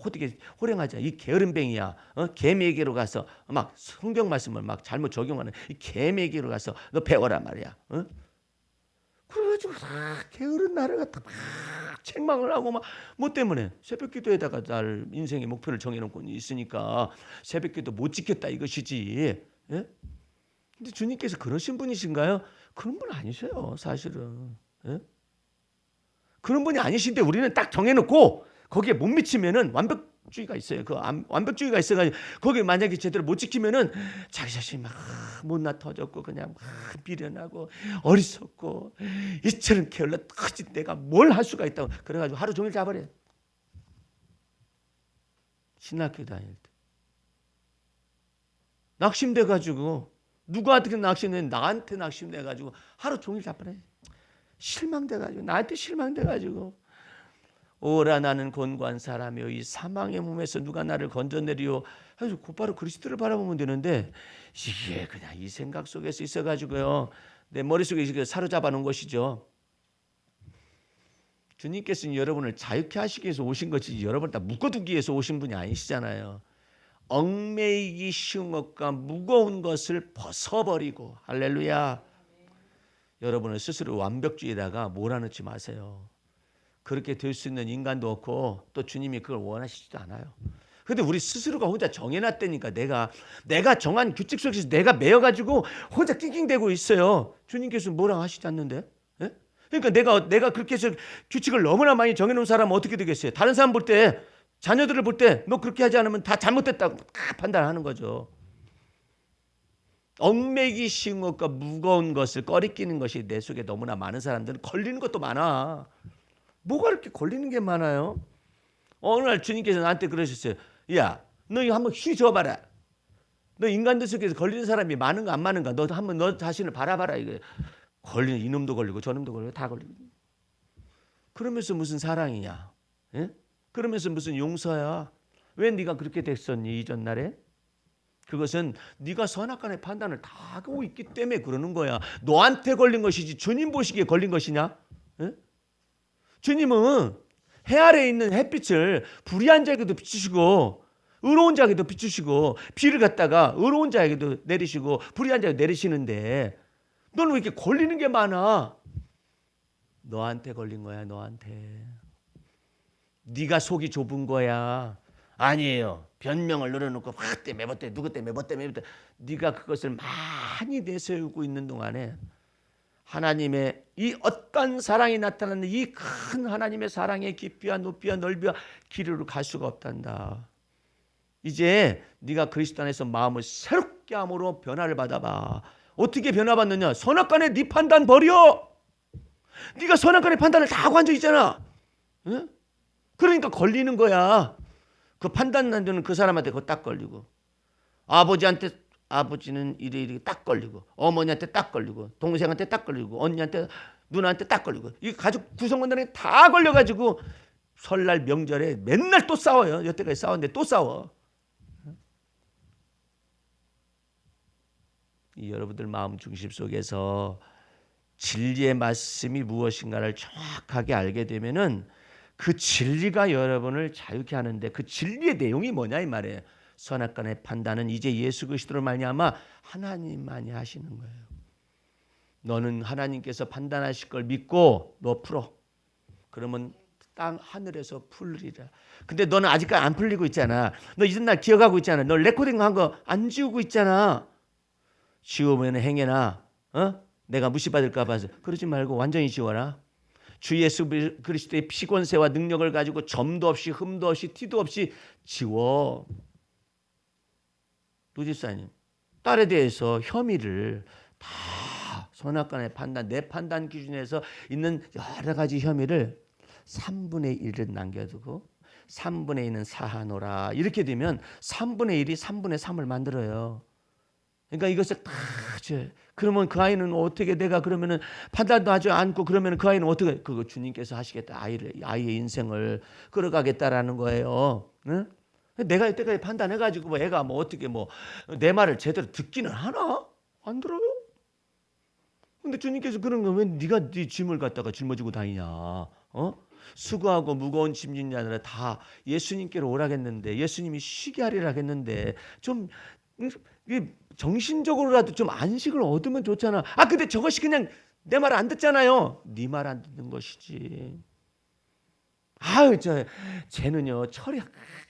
Speaker 1: 호령하자. 이 게으름뱅이야. 개매기로 가서 막 성경 말씀을 막 잘못 적용하는 이 개매기로 가서 너 배워라 말이야. 그래가지고 게으른 나를 갖다 막 책망을 하고 막 뭐 때문에 새벽 기도에다가 나를 인생의 목표를 정해놓고 있으니까 새벽 기도 못 지켰다 이것이지. 예? 근데 주님께서 그러신 분이신가요? 그런 분 아니세요, 사실은. 예? 그런 분이 아니신데 우리는 딱 정해놓고 거기에 못 미치면은 완벽주의가 있어요. 그 완벽주의가 있어가지고 거기 만약에 제대로 못 지키면은 자기 자신이 막 못나 터졌고 그냥 막 미련하고 어리석고 이처럼 게을러 터진 내가 뭘 할 수가 있다고 그래가지고 하루 종일 자버려. 신학교 다닐 때 낙심돼가지고 누구한테 낙심돼? 나한테 낙심돼가지고 하루 종일 자버려. 실망돼가지고 나한테 실망돼가지고 오라 나는 곤고한 사람이요 이 사망의 몸에서 누가 나를 건져내리요 해서 곧바로 그리스도를 바라보면 되는데 이게 그냥 이 생각 속에서 있어가지고요 내 머릿속에 사로잡아 놓은 것이죠. 주님께서는 여러분을 자유케 하시기 위해서 오신 것이지 여러분을 다 묶어두기 위해서 오신 분이 아니시잖아요. 얽매이기 쉬운 것과 무거운 것을 벗어버리고 할렐루야. 여러분을 스스로 완벽주의에다가 몰아넣지 마세요. 그렇게 될 수 있는 인간도 없고 또 주님이 그걸 원하시지도 않아요. 그런데 우리 스스로가 혼자 정해놨다니까 내가 정한 규칙 속에서 내가 매여가지고 혼자 낑낑대고 있어요. 주님께서 뭐라고 하시지 않는데? 예? 그러니까 내가 그렇게 해서 규칙을 너무나 많이 정해놓은 사람은 어떻게 되겠어요? 다른 사람 볼 때 자녀들을 볼 때 너 그렇게 하지 않으면 다 잘못됐다고 다 판단하는 거죠. 얽매기 쉬운 것과 무거운 것을 꺼리끼는 것이 내 속에 너무나 많은 사람들은 걸리는 것도 많아. 뭐가 이렇게 걸리는 게 많아요? 어느 날 주님께서 나한테 그러셨어요. 야, 너 이거 한번 휘저어봐라. 너 인간들 속에서 걸리는 사람이 많은가 안 많은가 너 한번 너 자신을 바라봐라. 이거 걸리는 이놈도 걸리고 저놈도 걸리고 다 걸리고. 그러면서 무슨 사랑이냐? 예? 그러면서 무슨 용서야? 왜 네가 그렇게 됐었니 이전 날에? 그것은 네가 선악간의 판단을 다 하고 있기 때문에 그러는 거야. 너한테 걸린 것이지 주님 보시기에 걸린 것이냐? 예? 주님은 해 아래에 있는 햇빛을 불의한 자에게도 비추시고 의로운 자에게도 비추시고 비를 갖다가 의로운 자에게도 내리시고 불의한 자에게 내리시는데 너는 왜 이렇게 걸리는 게 많아? 너한테 걸린 거야. 너한테. 네가 속이 좁은 거야. 아니에요. 변명을 늘어놓고 확 때문에 뭐 때문에 누구 때문에 뭐 때문에 네가 그것을 많이 내세우고 있는 동안에 하나님의 이 어떤 사랑이 나타나는 이 큰 하나님의 사랑의 깊이와 높이와 넓이와 길이로 갈 수가 없단다. 이제 네가 그리스도 안에서 마음을 새롭게 함으로 변화를 받아봐. 어떻게 변화받느냐? 선악간에 네 판단 버려. 네가 선악간의 판단을 다 하고 앉아 있잖아. 응? 그러니까 걸리는 거야. 그 판단하는 그 사람한테 그거 딱 걸리고 아버지한테 아버지는 이래 딱 걸리고 어머니한테 딱 걸리고 동생한테 딱 걸리고 언니한테 누나한테 딱 걸리고 이 가족 구성원들에 다 걸려가지고 설날 명절에 맨날 또 싸워요. 여태까지 싸웠는데 또 싸워. 이 여러분들 마음 중심 속에서 진리의 말씀이 무엇인가를 정확하게 알게 되면은 그 진리가 여러분을 자유케 하는데 그 진리의 내용이 뭐냐 이 말이에요. 선악간의 판단은 이제 예수 그리스도를 말미암아 하나님만이 하시는 거예요. 너는 하나님께서 판단하실 걸 믿고 너 풀어. 그러면 땅 하늘에서 풀리라. 근데 너는 아직까지 안 풀리고 있잖아. 너 이전날 기억하고 있잖아. 너 레코딩 한 거 안 지우고 있잖아. 지우면 행해나 내가 무시받을까 봐서 그러지 말고 완전히 지워라. 주 예수 그리스도의 피권세와 능력을 가지고 점도 없이 흠도 없이 티도 없이 지워. 노집사님, 딸에 대해서 혐의를 다 선악간의 판단, 내 판단 기준에서 있는 여러 가지 혐의를 3분의 1을 남겨두고 3분의 2는 사하노라. 이렇게 되면 3분의 1이 3분의 3을 만들어요. 그러니까 이것을 다 그러면 그 아이는 어떻게 내가 그러면은 판단도 하지 않고 그러면 그 아이는 어떻게 그거 주님께서 하시겠다. 아이의 인생을 끌어가겠다라는 거예요. 응? 내가 이때까지 판단해가지고 뭐 애가 뭐 어떻게 뭐 내 말을 제대로 듣기는 하나? 안 들어요. 근데 주님께서 그런 거 왜 네가 네 짐을 갖다가 짊어지고 다니냐? 수고하고 무거운 짐 짓는 자들은 다 예수님께로 오라겠는데 예수님이 쉬게 하리라 했는데 좀 정신적으로라도 좀 안식을 얻으면 좋잖아. 근데 저것이 그냥 내 말 안 듣잖아요. 네 말 안 듣는 것이지. 쟤는요 철이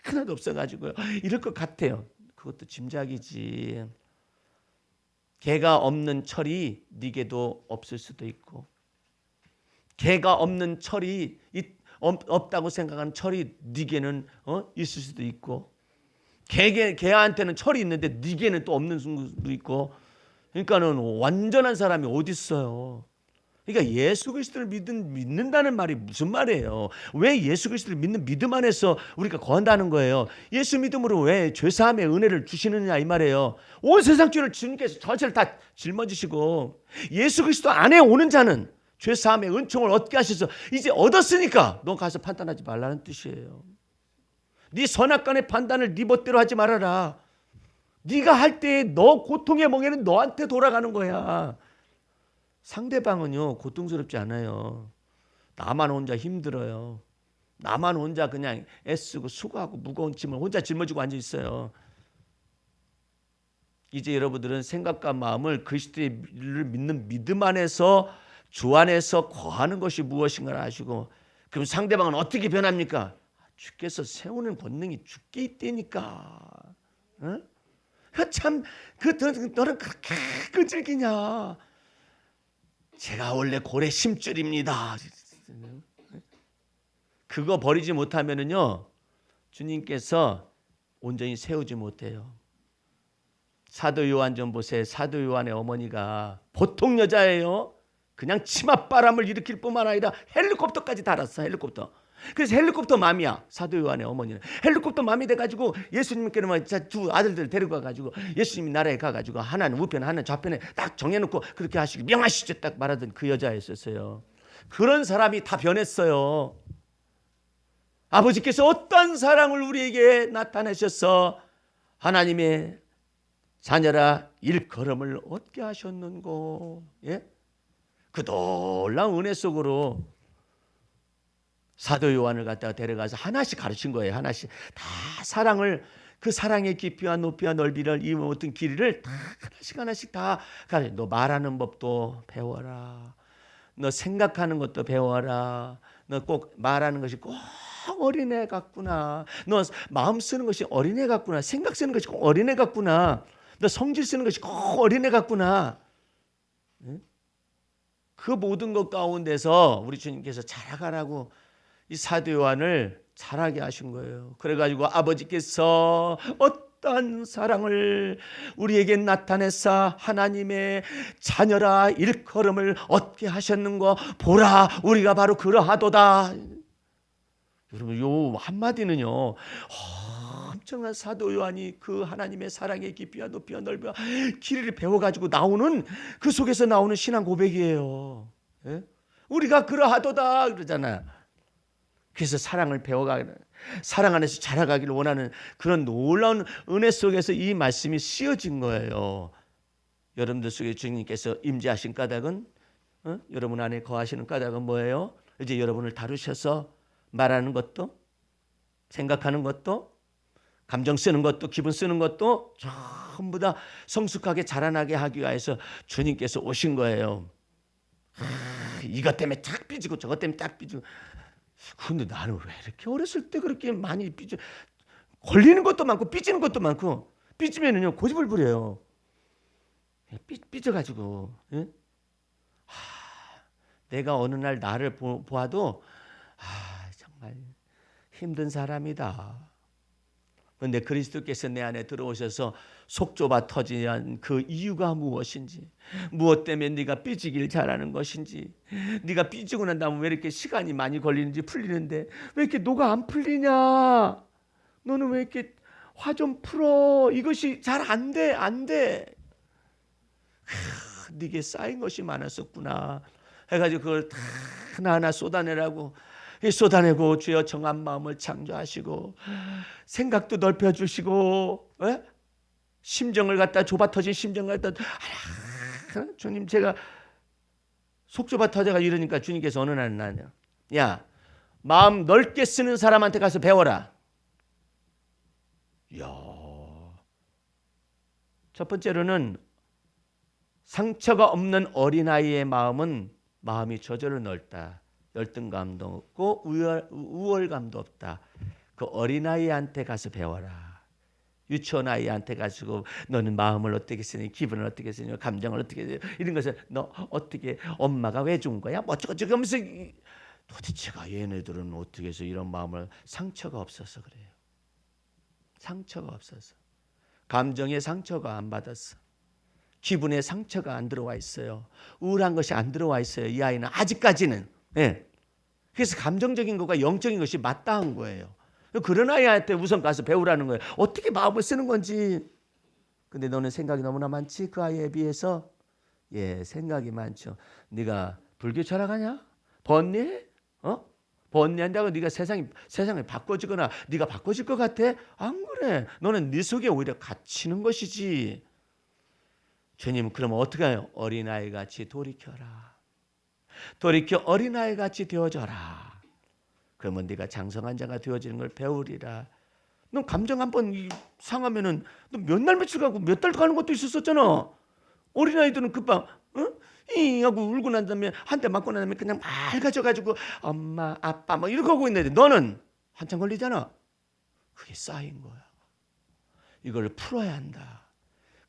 Speaker 1: 하나도 없어가지고요 이럴 것 같아요. 그것도 짐작이지. 개가 없는 철이 네게도 없을 수도 있고, 개가 없는 철이 없다고 생각하는 철이 네게는 있을 수도 있고, 개한테는 철이 있는데 네게는 또 없는 수도 있고. 그러니까는 완전한 사람이 어디 있어요? 그러니까 예수 그리스도를 믿는다는 말이 무슨 말이에요? 왜 예수 그리스도를 믿는 믿음 안에서 우리가 거한다는 거예요? 예수 믿음으로 왜 죄사함의 은혜를 주시느냐 이 말이에요. 온 세상 죄를 주님께서 전체를 다 짊어지시고 예수 그리스도 안에 오는 자는 죄사함의 은총을 얻게 하셔서 이제 얻었으니까 너 가서 판단하지 말라는 뜻이에요. 네 선악간의 판단을 네 멋대로 하지 말아라. 네가 할 때 너 고통의 멍에는 너한테 돌아가는 거야. 상대방은요 고통스럽지 않아요. 나만 혼자 힘들어요. 나만 혼자 그냥 애쓰고 수고하고 무거운 짐을 혼자 짊어지고 앉아 있어요. 이제 여러분들은 생각과 마음을 그리스도를 믿는 믿음 안에서 주 안에서 거하는 것이 무엇인가를 아시고, 그럼 상대방은 어떻게 변합니까? 주께서 세우는 권능이 주께 있다니까. 참, 너는 그렇게 끈질기냐? 제가 원래 고래 심줄입니다. 그거 버리지 못하면은요, 주님께서 온전히 세우지 못해요. 사도 요한 좀 보세요. 사도 요한의 어머니가 보통 여자예요. 그냥 치맛바람을 일으킬 뿐만 아니라 헬리콥터까지 달았어. 헬리콥터. 그래서 헬리콥터 맘이야. 사도 요한의 어머니는 헬리콥터 맘이 돼가지고 예수님께는 두 아들들 데리고 가가지고 예수님 나라에 가가지고 하나는 우편 하나는 좌편에 딱 정해놓고 그렇게 하시고 명하시죠 딱 말하던 그 여자였었어요. 그런 사람이 다 변했어요. 아버지께서 어떤 사랑을 우리에게 나타내셔서 하나님의 자녀라 일컬음을 얻게 하셨는고. 예? 그 놀라운 은혜 속으로 사도 요한을 갖다가 데려가서 하나씩 가르친 거예요. 하나씩 다 사랑을, 그 사랑의 깊이와 높이와 넓이를, 이 어떤 길이를 다 하나씩 다 가르쳐. 너 말하는 법도 배워라. 너 생각하는 것도 배워라. 너 꼭 말하는 것이 꼭 어린애 같구나. 너 마음 쓰는 것이 어린애 같구나. 생각 쓰는 것이 꼭 어린애 같구나. 너 성질 쓰는 것이 꼭 어린애 같구나. 그 모든 것 가운데서 우리 주님께서 자라가라고 이 사도 요한을 자라게 하신 거예요. 그래가지고 아버지께서 어떠한 사랑을 우리에게 나타내사 하나님의 자녀라 일컬음을 얻게 하셨는고 보라 우리가 바로 그러하도다. 여러분 요 한마디는요 엄청난 사도 요한이 그 하나님의 사랑의 깊이와 높이와 넓이와 길이를 배워가지고 나오는 그 속에서 나오는 신앙 고백이에요. 예? 우리가 그러하도다 그러잖아요. 그래서 사랑을 배워가는, 사랑 안에서 자라가기를 원하는 그런 놀라운 은혜 속에서 이 말씀이 씌어진 거예요. 여러분들 속에 주님께서 임재하신 까닭은 여러분 안에 거하시는 까닭은 뭐예요? 이제 여러분을 다루셔서 말하는 것도, 생각하는 것도, 감정 쓰는 것도, 기분 쓰는 것도 전부 다 성숙하게 자라나게 하기 위해서 주님께서 오신 거예요. 이것 때문에 딱 삐지고 저것 때문에 딱 삐지고. 근데 나는 왜 이렇게 어렸을 때 그렇게 많이 걸리는 것도 많고 삐지는 것도 많고, 삐지면은요 고집을 부려요. 삐져가지고 내가 어느 날 나를 보아도 정말 힘든 사람이다. 그런데 그리스도께서 내 안에 들어오셔서 속 좁아 터진 그 이유가 무엇인지, 무엇 때문에 네가 삐지길 잘하는 것인지, 네가 삐지고 난 다음에 왜 이렇게 시간이 많이 걸리는지 풀리는데 왜 이렇게 너가 안 풀리냐, 너는 왜 이렇게 화 좀 풀어, 이것이 잘 안 돼. 네게 쌓인 것이 많았었구나 해가지고 그걸 다 하나하나 쏟아내라고 쏟아내고 주여 정한 마음을 창조하시고 생각도 넓혀주시고 심정을 갖다 좁아 터진 심정을 갖다 주님 제가 속 좁아 터져가 이러니까 주님께서 어느 날 나냐, 야 마음 넓게 쓰는 사람한테 가서 배워라. 이야. 첫 번째로는 상처가 없는 어린아이의 마음이 저절로 넓다. 열등감도 없고 우월감도 없다. 그 어린아이한테 가서 배워라. 유치원 아이한테 가지고 너는 마음을 어떻게 쓰니, 기분을 어떻게 쓰니, 감정을 어떻게 쓰니, 이런 것을 너 어떻게, 엄마가 왜 준 거야? 뭐 어쩌고저쩌고 하면서 도대체가 얘네들은 어떻게 해서 이런 마음을, 상처가 없어서 그래요. 상처가 없어서. 감정의 상처가 안 받았어. 기분의 상처가 안 들어와 있어요. 우울한 것이 안 들어와 있어요. 이 아이는 아직까지는. 그래서 감정적인 것과 영적인 것이 맞닿은 거예요. 그런 아이한테 우선 가서 배우라는 거예요. 어떻게 마음을 쓰는 건지. 근데 너는 생각이 너무나 많지? 그 아이에 비해서. 생각이 많죠. 네가 불교 철학하냐? 번뇌? 번뇌한다고 네가 세상을 바꿔주거나 네가 바꿔질 것 같아? 안 그래. 너는 네 속에 오히려 갇히는 것이지. 주님은 그러면 어떻게 해요? 어린아이 같이 돌이켜 어린아이 같이 되어져라. 그러면 네가 장성한 자가 되어지는 걸 배우리라. 너 감정 한번 상하면은 너 몇 날 며칠 가고 몇 달 가는 것도 있었잖아. 어린아이들은 금방 하고 울고 난 다음에 한 대 맞고 난 다음에 그냥 맑아져가지고 엄마 아빠 뭐 이렇게 하고 있는데 너는 한참 걸리잖아. 그게 쌓인 거야. 이걸 풀어야 한다.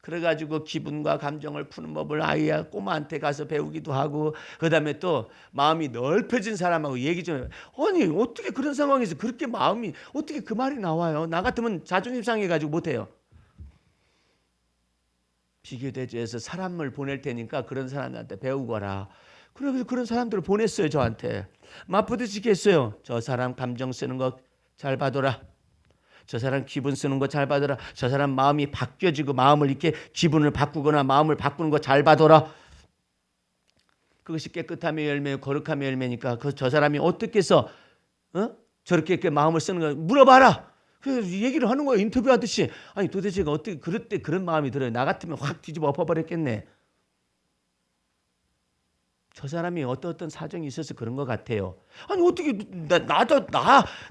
Speaker 1: 그래가지고 기분과 감정을 푸는 법을 아이야 꼬마한테 가서 배우기도 하고, 그 다음에 또 마음이 넓혀진 사람하고 얘기 좀 해요. 아니 어떻게 그런 상황에서 그렇게 마음이 어떻게 그 말이 나와요? 나 같으면 자존심 상해가지고 못해요. 비교대조해서 사람을 보낼 테니까 그런 사람들한테 배우고 와라. 그래서 그런 사람들을 보냈어요. 저한테. 맞부딪히게 했어요. 저 사람 감정 쓰는 거 잘 봐둬라. 저 사람 기분 쓰는 거 잘 봐둬라. 저 사람 마음이 바뀌어지고 마음을 이렇게 기분을 바꾸거나 마음을 바꾸는 거 잘 봐둬라. 그것이 깨끗함의 열매, 거룩함의 열매니까 저 사람이 어떻게 해서 저렇게 이렇게 마음을 쓰는 거 물어봐라. 그래서 얘기를 하는 거예요. 인터뷰하듯이. 아니 도대체 어떻게 그럴 때 그런 마음이 들어요. 나 같으면 확 뒤집어 엎어버렸겠네. 저 사람이 어떤 사정이 있어서 그런 것 같아요. 아니 어떻게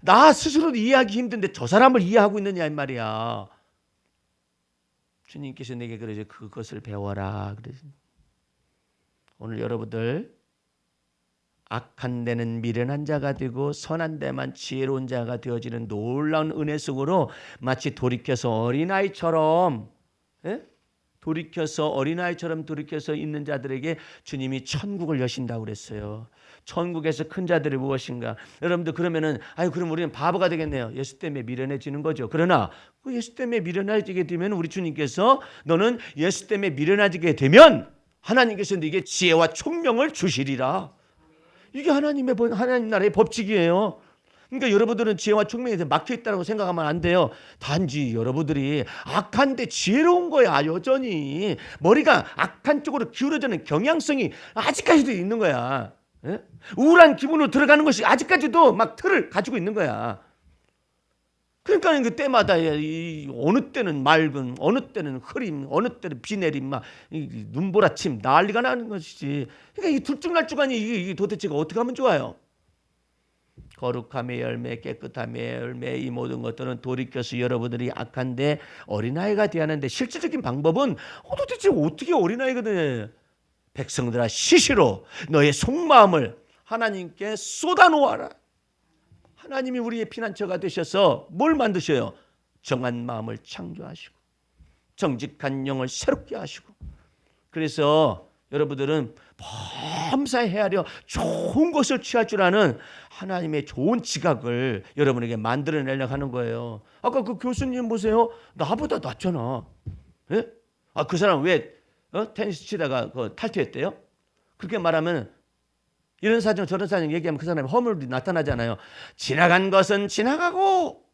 Speaker 1: 나 스스로도 이해하기 힘든데 저 사람을 이해하고 있느냐 이 말이야. 주님께서 내게 그러죠. 그것을 배워라. 그래서 오늘 여러분들 악한 데는 미련한 자가 되고 선한 데만 지혜로운 자가 되어지는 놀라운 은혜 속으로 마치 돌이켜서 어린아이처럼 돌이켜서 있는 자들에게 주님이 천국을 여신다고 그랬어요. 천국에서 큰 자들이 무엇인가? 여러분들 그러면은 그럼 우리는 바보가 되겠네요. 예수 때문에 미련해지는 거죠. 그러나 그 예수 때문에 미련해지게 되면 우리 주님께서 너는 예수 때문에 미련해지게 되면 하나님께서 네게 지혜와 총명을 주시리라. 이게 하나님 나라의 법칙이에요. 그러니까 여러분들은 지혜와 총명에 막혀 있다고 생각하면 안 돼요. 단지 여러분들이 악한데 지혜로운 거야. 여전히 머리가 악한 쪽으로 기울어지는 경향성이 아직까지도 있는 거야. 우울한 기분으로 들어가는 것이 아직까지도 막 틀을 가지고 있는 거야. 그러니까 그 때마다 어느 때는 맑음, 어느 때는 흐림, 어느 때는 비 내림, 막 눈보라침 난리가 나는 것이지. 그러니까 이 둘쭉날쭉하니 이게 도대체가 어떻게 하면 좋아요? 거룩함의 열매, 깨끗함의 열매, 이 모든 것들은 돌이켜서 여러분들이 악한데 어린아이가 되었는데 실질적인 방법은 도대체 어떻게 어린아이가 돼? 백성들아 시시로 너의 속마음을 하나님께 쏟아놓아라. 하나님이 우리의 피난처가 되셔서 뭘 만드셔요? 정한 마음을 창조하시고 정직한 영을 새롭게 하시고. 그래서 여러분들은 범사에 헤아려 좋은 것을 취할 줄 아는 하나님의 좋은 지각을 여러분에게 만들어내려고 하는 거예요. 아까 그 교수님 보세요. 나보다 낫잖아. 예? 그 사람 왜 테니스 치다가 탈퇴했대요? 그렇게 말하면 이런 사정 저런 사정 얘기하면 그 사람의 허물이 나타나잖아요. 지나간 것은 지나가고.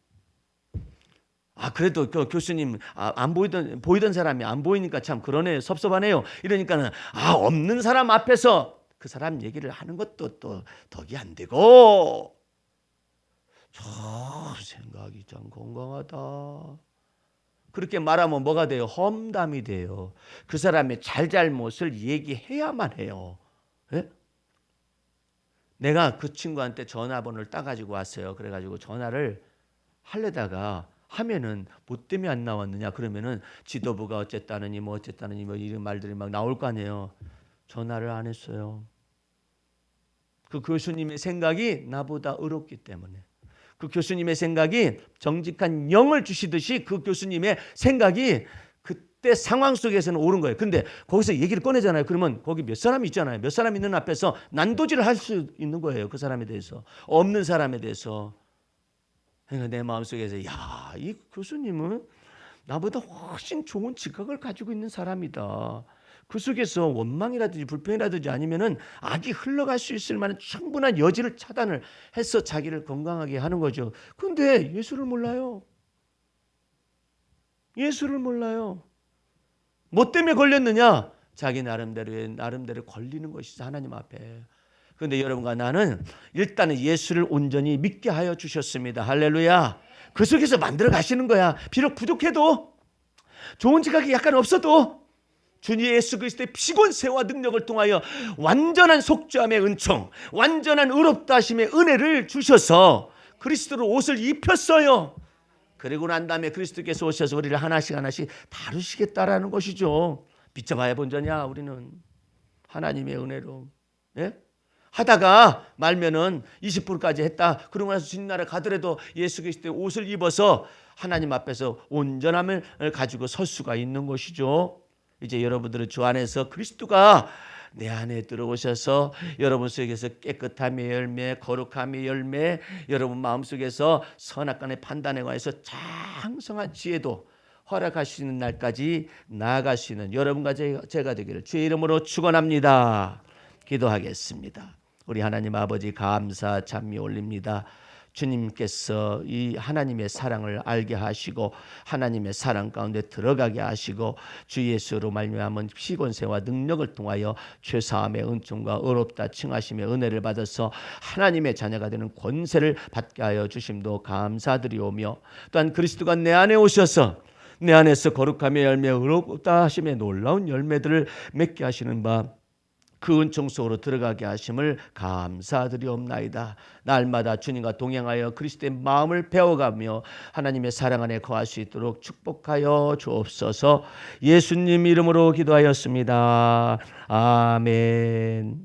Speaker 1: 그래도 그 교수님 안 보이던 사람이 안 보이니까 참 그러네, 섭섭하네요. 이러니까는 없는 사람 앞에서 그 사람 얘기를 하는 것도 또 덕이 안 되고. 저 생각이 참 건강하다. 그렇게 말하면 뭐가 돼요? 험담이 돼요. 그 사람의 잘잘못을 얘기해야만 해요. 예? 내가 그 친구한테 전화번호를 따가지고 왔어요. 그래가지고 전화를 하려다가 하면은 뭐 때문에 안 나왔느냐 그러면은 지도부가 어쨌다느니 뭐 이런 말들이 막 나올 거 아니에요. 전화를 안 했어요. 그 교수님의 생각이 나보다 의롭기 때문에. 그 교수님의 생각이 정직한 영을 주시듯이 그 교수님의 생각이 그때 상황 속에서는 옳은 거예요. 근데 거기서 얘기를 꺼내잖아요. 그러면 거기 몇 사람이 있잖아요. 몇 사람 있는 앞에서 난도질을 할 수 있는 거예요. 그 사람에 대해서. 없는 사람에 대해서. 그러니까 내 마음속에서 이 교수님은 나보다 훨씬 좋은 지각을 가지고 있는 사람이다. 그 속에서 원망이라든지 불평이라든지 아니면은 악이 흘러갈 수 있을 만한 충분한 여지를 차단을 해서 자기를 건강하게 하는 거죠. 그런데 예수를 몰라요. 예수를 몰라요. 뭐 때문에 걸렸느냐? 자기 나름대로 걸리는 것이죠. 하나님 앞에. 그런데 여러분과 나는 일단은 예수를 온전히 믿게 하여 주셨습니다. 할렐루야. 그 속에서 만들어 가시는 거야. 비록 부족해도 좋은 지각이 약간 없어도 주님 예수 그리스도의 피곤세와 능력을 통하여 완전한 속죄함의 은총, 완전한 의롭다 하심의 은혜를 주셔서 그리스도로 옷을 입혔어요. 그리고 난 다음에 그리스도께서 오셔서 우리를 하나씩 다루시겠다라는 것이죠. 비춰봐야 본전이야. 우리는 하나님의 은혜로. 예? 하다가 말면은 20%까지 했다. 그러고 나서 주님 나라 가더라도 예수 그리스도의 옷을 입어서 하나님 앞에서 온전함을 가지고 설 수가 있는 것이죠. 이제 여러분들은 주 안에서 그리스도가 내 안에 들어오셔서 여러분 속에서 깨끗함의 열매, 거룩함의 열매, 여러분 마음속에서 선악간의 판단에 관해서 장성한 지혜도 허락하시는 날까지 나아갈 수 있는 여러분과 제가 되기를 주의 이름으로 축원합니다. 기도하겠습니다. 우리 하나님 아버지 감사 찬미 올립니다. 주님께서 이 하나님의 사랑을 알게 하시고 하나님의 사랑 가운데 들어가게 하시고 주 예수로 말미암은 피곤세와 능력을 통하여 죄사함의 은총과 의롭다 칭하심의 은혜를 받아서 하나님의 자녀가 되는 권세를 받게 하여 주심도 감사드리오며 또한 그리스도가 내 안에 오셔서 내 안에서 거룩함의 열매 의롭다 하심의 놀라운 열매들을 맺게 하시는 바 그 은총 속으로 들어가게 하심을 감사드리옵나이다. 날마다 주님과 동행하여 그리스도의 마음을 배워가며 하나님의 사랑 안에 거할 수 있도록 축복하여 주옵소서. 예수님 이름으로 기도하였습니다. 아멘.